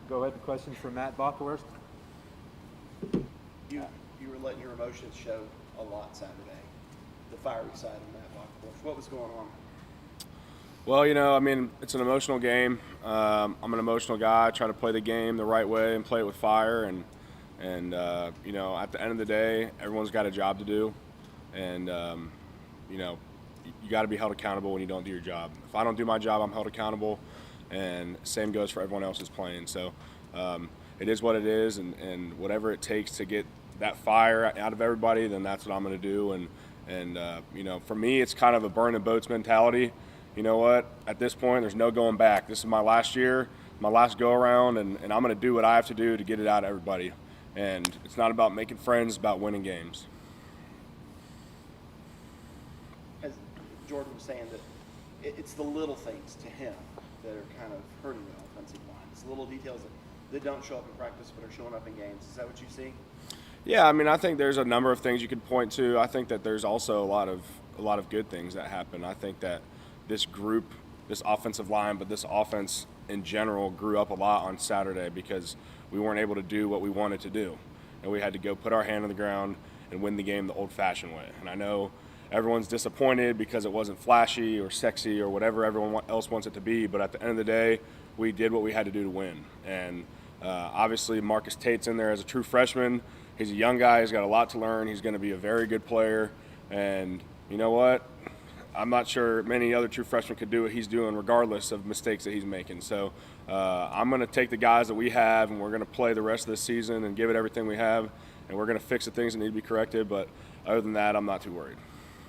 go ahead. Questions for Matt Bockhorst. You were letting your emotions show a lot Saturday. The fiery side of Matt Bockhorst. What was going on? Well, it's an emotional game. I'm an emotional guy. I try to play the game the right way and play it with fire. And at the end of the day, everyone's got a job to do. And, you got to be held accountable when you don't do your job. If I don't do my job, I'm held accountable. And same goes for everyone else who's playing. So it is what it is. And whatever it takes to get that fire out of everybody, then that's what I'm going to do. And for me, it's kind of a burn the boats mentality. You know what? At this point, there's no going back. This is my last year, my last go-around, and I'm going to do what I have to do to get it out of everybody. And it's not about making friends, it's about winning games. As Jordan was saying, that it's the little things to him that are kind of hurting the offensive line. It's the little details that don't show up in practice but are showing up in games. Is that what you see? Yeah, I think there's a number of things you could point to. I think that there's also a lot of good things that happen. I think that this group, this offensive line, but this offense in general grew up a lot on Saturday because we weren't able to do what we wanted to do. And we had to go put our hand on the ground and win the game the old-fashioned way. And I know everyone's disappointed because it wasn't flashy or sexy or whatever everyone else wants it to be, but at the end of the day, we did what we had to do to win. And obviously Marcus Tate's in there as a true freshman. He's a young guy. He's got a lot to learn. He's going to be a very good player. And you know what? I'm not sure many other true freshmen could do what he's doing regardless of mistakes that he's making. So I'm going to take the guys that we have, and we're going to play the rest of the season and give it everything we have, and we're going to fix the things that need to be corrected. But other than that, I'm not too worried.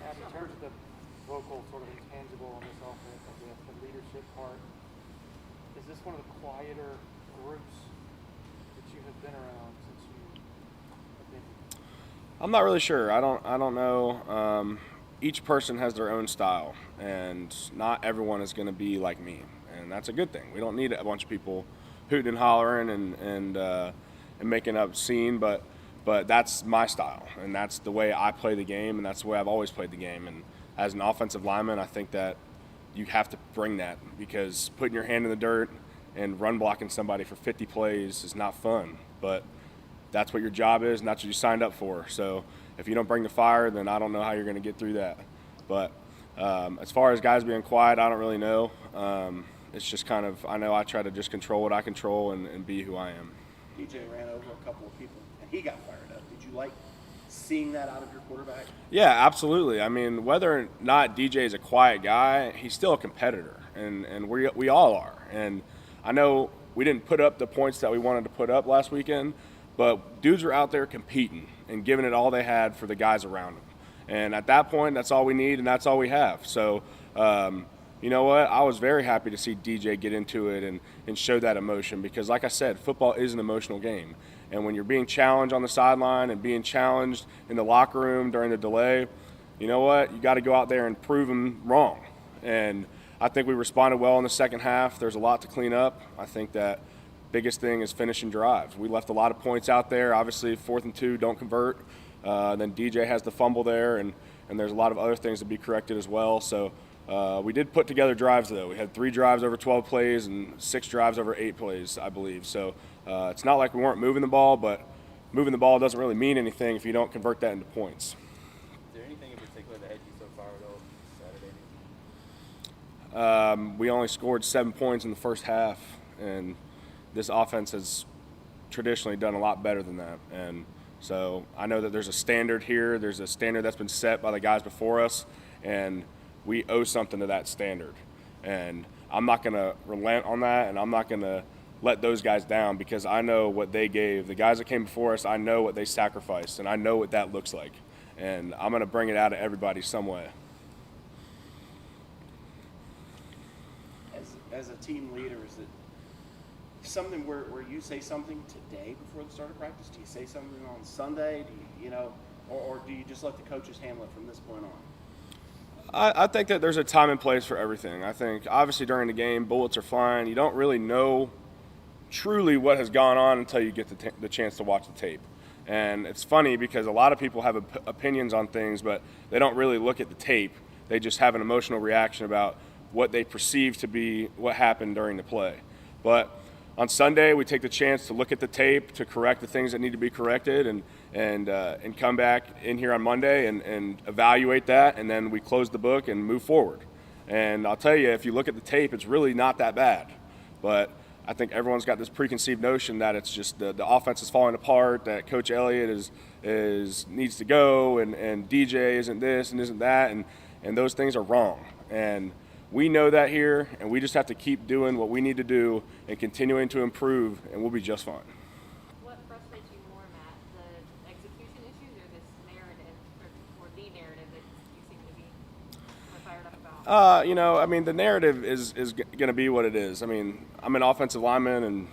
And in terms of the vocal sort of intangible on this offense, I guess, the leadership part, is this one of the quieter groups that you have been around since you have been here? I'm not really sure. I don't know. Each person has their own style, and not everyone is going to be like me, and that's a good thing. We don't need a bunch of people hooting and hollering and making up scene, but that's my style, and that's the way I play the game, and that's the way I've always played the game. And as an offensive lineman, I think that you have to bring that, because putting your hand in the dirt and run blocking somebody for 50 plays is not fun, but that's what your job is, and that's what you signed up for. So if you don't bring the fire, then I don't know how you're going to get through that. But as far as guys being quiet, I don't really know. It's just kind of, I know I try to just control what I control and be who I am. DJ ran over a couple of people, and he got fired up. Did you like seeing that out of your quarterback? Yeah, absolutely. Whether or not DJ is a quiet guy, he's still a competitor, and we all are. And I know we didn't put up the points that we wanted to put up last weekend, but dudes are out there competing and giving it all they had for the guys around them. And at that point, that's all we need, and that's all we have. So, you know what? I was very happy to see DJ get into it and show that emotion, because, like I said, football is an emotional game. And when you're being challenged on the sideline and being challenged in the locker room during the delay, you know what? You got to go out there and prove them wrong. And I think we responded well in the second half. There's a lot to clean up. I think that biggest thing is finishing drives. We left a lot of points out there. Obviously, 4th and 2, don't convert. Then DJ has the fumble there, and there's a lot of other things to be corrected as well. So we did put together drives, though. We had 3 drives over 12 plays and 6 drives over 8 plays, I believe. So it's not like we weren't moving the ball, but moving the ball doesn't really mean anything if you don't convert that into points. Is there anything in particular that had you so fired up Saturday? We only scored 7 points in the first half, and this offense has traditionally done a lot better than that. And so I know that there's a standard here. There's a standard that's been set by the guys before us, and we owe something to that standard. And I'm not going to relent on that, and I'm not going to let those guys down, because I know what they gave. The guys that came before us, I know what they sacrificed, and I know what that looks like. And I'm going to bring it out of everybody some way. As a team leader, is it something where you say something today before the start of practice? Do you say something on Sunday? Do you or do you just let the coaches handle it from this point on? I think that there's a time and place for everything. I think obviously during the game, bullets are flying. You don't really know truly what has gone on until you get the chance to watch the tape. And it's funny because a lot of people have opinions on things, but they don't really look at the tape. They just have an emotional reaction about what they perceive to be what happened during the play. But on Sunday, we take the chance to look at the tape to correct the things that need to be corrected, and come back in here on Monday and evaluate that, and then we close the book and move forward. And I'll tell you, if you look at the tape, it's really not that bad. But I think everyone's got this preconceived notion that it's just the offense is falling apart, that Coach Elliott needs to go, and DJ isn't this and isn't that, and those things are wrong. And we know that here, and we just have to keep doing what we need to do and continuing to improve, and we'll be just fine. What frustrates you more, Matt, the execution issues or this narrative, or the narrative that you seem to be fired up about? The narrative is going to be what it is. I'm an offensive lineman,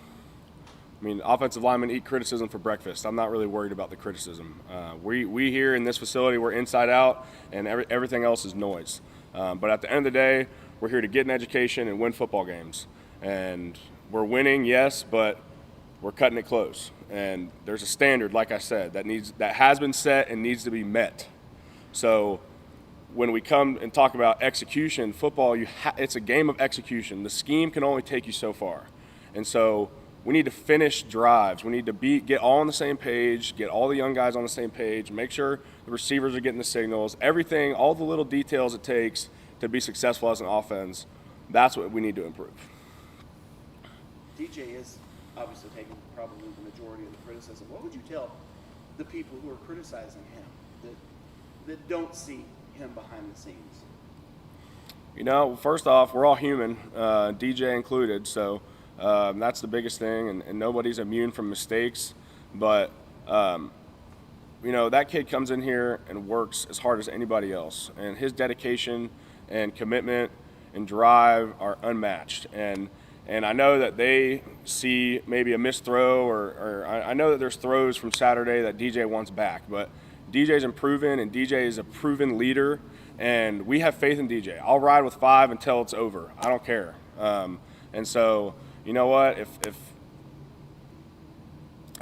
and offensive linemen eat criticism for breakfast. I'm not really worried about the criticism. We here in this facility, we're inside out, and everything else is noise. But at the end of the day, we're here to get an education and win football games. And we're winning, yes, but we're cutting it close. And there's a standard, like I said, that has been set and needs to be met. So when we come and talk about execution, football, it's a game of execution. The scheme can only take you so far. And so we need to finish drives. We need to get all on the same page, get all the young guys on the same page, make sure the receivers are getting the signals, everything, all the little details it takes to be successful as an offense. That's what we need to improve. DJ is obviously taking probably the majority of the criticism. What would you tell the people who are criticizing him that don't see him behind the scenes? First off, we're all human, DJ included, so that's the biggest thing, and nobody's immune from mistakes. But, that kid comes in here and works as hard as anybody else, and his dedication and commitment and drive are unmatched. And I know that they see maybe a missed throw, or I know that there's throws from Saturday that DJ wants back, but DJ's improving, and DJ is a proven leader, and we have faith in DJ. I'll ride with 5 until it's over. I don't care. And so, you know what? If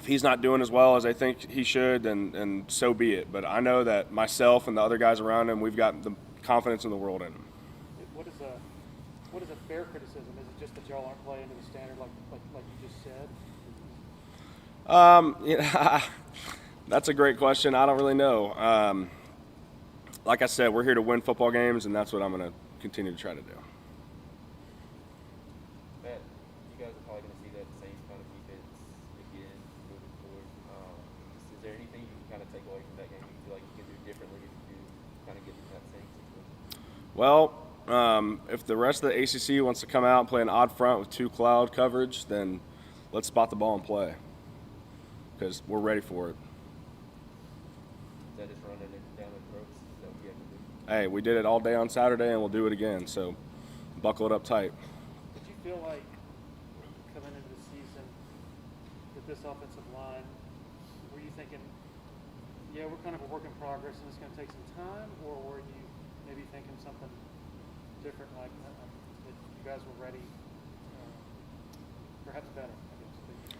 he's not doing as well as I think he should, then so be it. But I know that myself and the other guys around him, we've got the confidence in the world in him. What is a fair criticism? Is it just that y'all aren't playing to the standard like you just said? That's a great question. I don't really know. Like I said, we're here to win football games, and that's what I'm going to continue to try to do. Matt, you guys are probably going to see that same kind of defense again moving forward. Is there anything you can kind of take away from that game you feel like you can do differently to kind of get in that same situation? Well, if the rest of the ACC wants to come out and play an odd front with 2 cloud coverage, then let's spot the ball and play, because we're ready for it. Is that just running it down the throats? Is that what you have to do? Hey, we did it all day on Saturday, and we'll do it again, so buckle it up tight. Did you feel like coming into the season with this offensive line, were you thinking, yeah, we're kind of a work in progress and it's going to take some time, or were you maybe thinking something different, like that you guys were ready, perhaps better, I guess?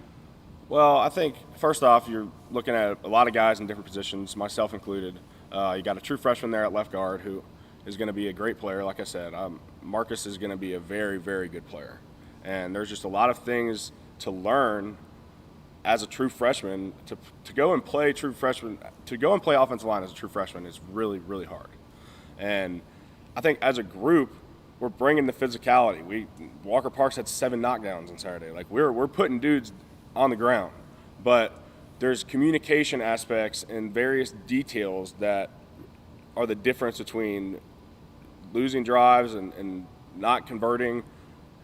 Well, I think, first off, you're looking at a lot of guys in different positions, myself included. You got a true freshman there at left guard who is going to be a great player. Like I said, Marcus is going to be a very, very good player. And there's just a lot of things to learn as a true freshman. To go and play offensive line as a true freshman is really, really hard. And I think as a group, we're bringing the physicality. Walker Parks had 7 knockdowns on Saturday. Like, we're putting dudes on the ground. But there's communication aspects and various details that are the difference between losing drives and not converting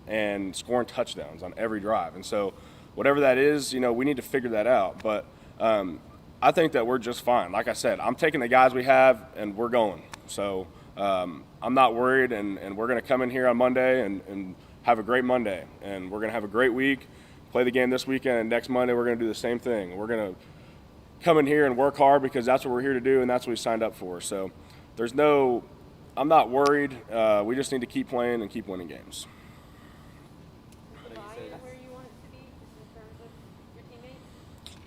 and scoring touchdowns on every drive. And so whatever that is, we need to figure that out. But I think that we're just fine. Like I said, I'm taking the guys we have, and we're going. So I'm not worried, and we're going to come in here on Monday and have a great Monday. And we're going to have a great week, play the game this weekend, and next Monday we're going to do the same thing. We're going to come in here and work hard because that's what we're here to do, and that's what we signed up for. So I'm not worried. We just need to keep playing and keep winning games. Where you want it to be in terms of your teammates?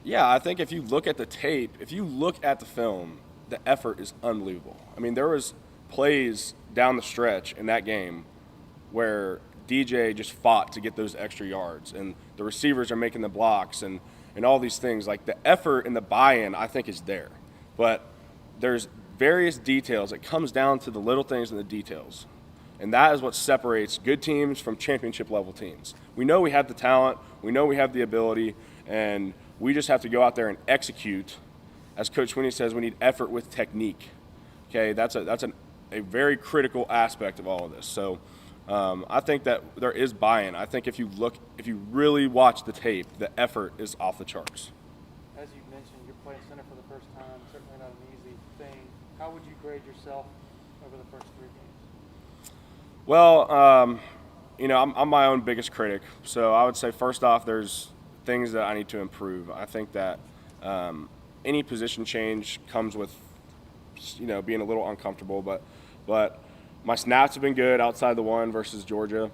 Yeah, I think if you look at the tape, if you look at the film, the effort is unbelievable. I mean, there was plays down the stretch in that game where DJ just fought to get those extra yards, and the receivers are making the blocks and all these things. Like, the effort and the buy-in, I think, is there. But there's various details. It comes down to the little things and the details. And that is what separates good teams from championship-level teams. We know we have the talent. We know we have the ability. And we just have to go out there and execute. As Coach Sweeney says, we need effort with technique. Okay, that's a very critical aspect of all of this. So I think that there is buy-in. I think if you really watch the tape, the effort is off the charts. As you mentioned, you're playing center for the first time. Certainly not an easy thing. How would you grade yourself over the first 3 games? Well, I'm my own biggest critic. So I would say, first off, there's things that I need to improve. I think that any position change comes with, being a little uncomfortable. But my snaps have been good outside the one versus Georgia.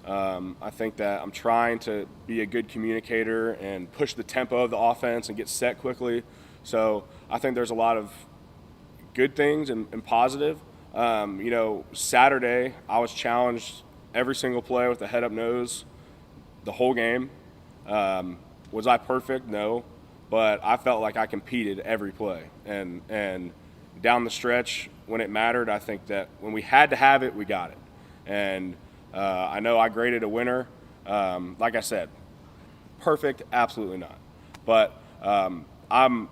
I think that I'm trying to be a good communicator and push the tempo of the offense and get set quickly. So I think there's a lot of good things and positive. Saturday I was challenged every single play with a head-up nose the whole game. Was I perfect? No. But I felt like I competed every play. And down the stretch, when it mattered, I think that when we had to have it, we got it. And I know I graded a winner. Like I said, perfect? Absolutely not. But I'm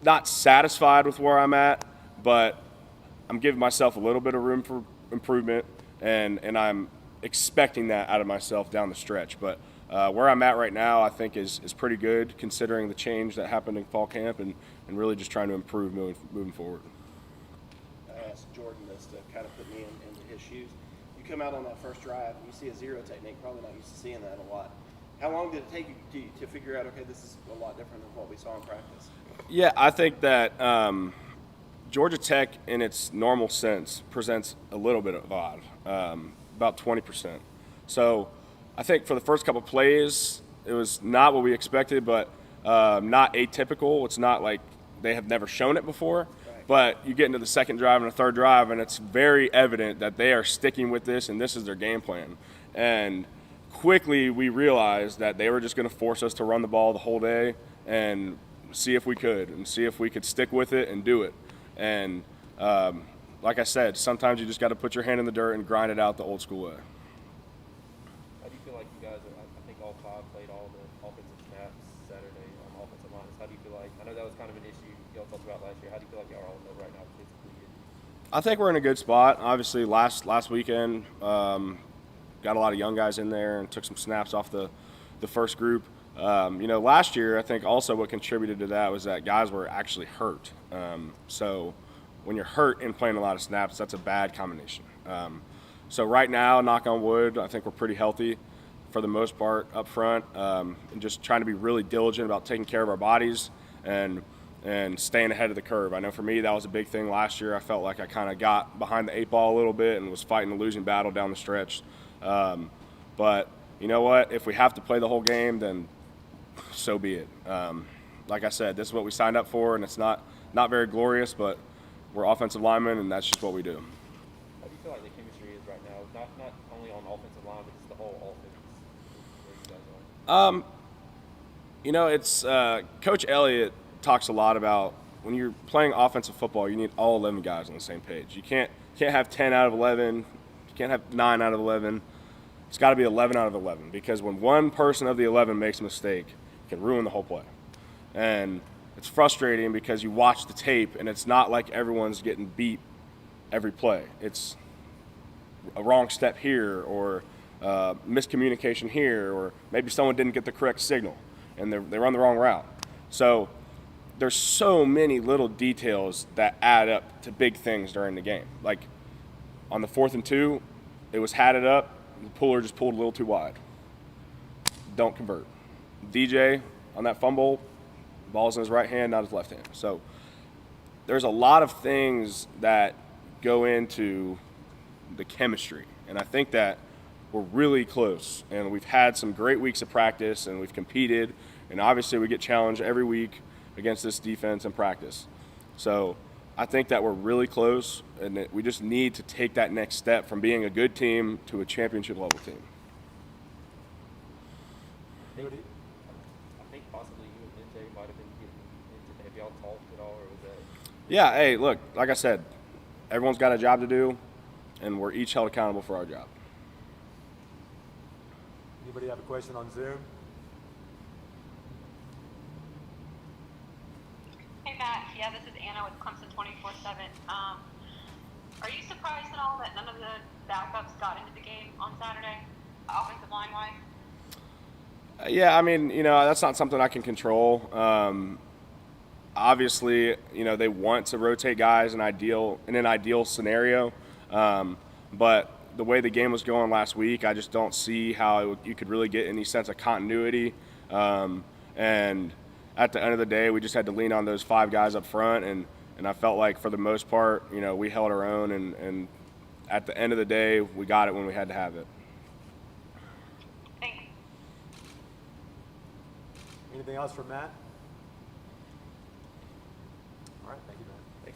not satisfied with where I'm at, but I'm giving myself a little bit of room for improvement, and I'm expecting that out of myself down the stretch. But where I'm at right now, I think is pretty good, considering the change that happened in fall camp, and really just trying to improve moving forward. I asked Jordan this to kind of put me into his shoes. You come out on that first drive, you see a zero technique, probably not used to seeing that a lot. How long did it take you to figure out, okay, this is a lot different than what we saw in practice? Yeah, I think that Georgia Tech, in its normal sense, presents a little bit of odd, about 20%. So I think for the first couple plays, it was not what we expected, but not atypical. It's not like they have never shown it before. Right. But you get into the second drive and the third drive, and it's very evident that they are sticking with this, and this is their game plan. And quickly we realized that they were just going to force us to run the ball the whole day and see if we could stick with it and do it. And like I said, sometimes you just got to put your hand in the dirt and grind it out the old school way. How do you feel like you guys are, I think all 5 played all the offensive snaps Saturday on the offensive line. How do you feel like, I know that was kind of an issue y'all talked about last year. How do you feel like y'all are all in right now physically? I think we're in a good spot. Obviously, last weekend, got a lot of young guys in there and took some snaps off the first group. Last year, I think also what contributed to that was that guys were actually hurt. So when you're hurt and playing a lot of snaps, that's a bad combination. So right now, knock on wood, I think we're pretty healthy for the most part up front, and just trying to be really diligent about taking care of our bodies and staying ahead of the curve. I know for me that was a big thing last year. I felt like I kind of got behind the 8 ball a little bit and was fighting a losing battle down the stretch. But you know what? If we have to play the whole game, then so be it. Like I said, this is what we signed up for, and it's not very glorious, but we're offensive linemen, and that's just what we do. How do you feel like the chemistry is right now? Not only on offensive line, but just the whole offense where you guys are? It's Coach Elliott talks a lot about when you're playing offensive football, you need all 11 guys on the same page. You can't have 10 out of 11. You can't have 9 out of 11. It's got to be 11 out of 11, because when one person of the 11 makes a mistake, it can ruin the whole play. And it's frustrating because you watch the tape, and it's not like everyone's getting beat every play. It's a wrong step here, or miscommunication here, or maybe someone didn't get the correct signal, and they run the wrong route. So there's so many little details that add up to big things during the game. Like on the 4th and 2, it was hatted up. The puller just pulled a little too wide. Don't convert. DJ on that fumble, ball's in his right hand, not his left hand. So there's a lot of things that go into the chemistry. And I think that we're really close. And we've had some great weeks of practice, and we've competed. And obviously we get challenged every week against this defense in practice. So I think that we're really close, and that we just need to take that next step from being a good team to a championship level team. I think possibly you and NJ might have been getting into. Have y'all talked at all, or was that? Yeah, hey, look, like I said, everyone's got a job to do, and we're each held accountable for our job. Anybody have a question on Zoom? Hey Matt, yeah, this is Anna with Clemson 24/7. Are you surprised at all that none of the backups got into the game on Saturday, offensive line wise? Yeah, I mean, that's not something I can control. Obviously, they want to rotate guys in an ideal scenario, but the way the game was going last week, I just don't see how you could really get any sense of continuity. And at the end of the day, we just had to lean on those 5 guys up front, and I felt like for the most part, we held our own, and at the end of the day, we got it when we had to have it. Thanks. Anything else for Matt? All right, thank you, Matt.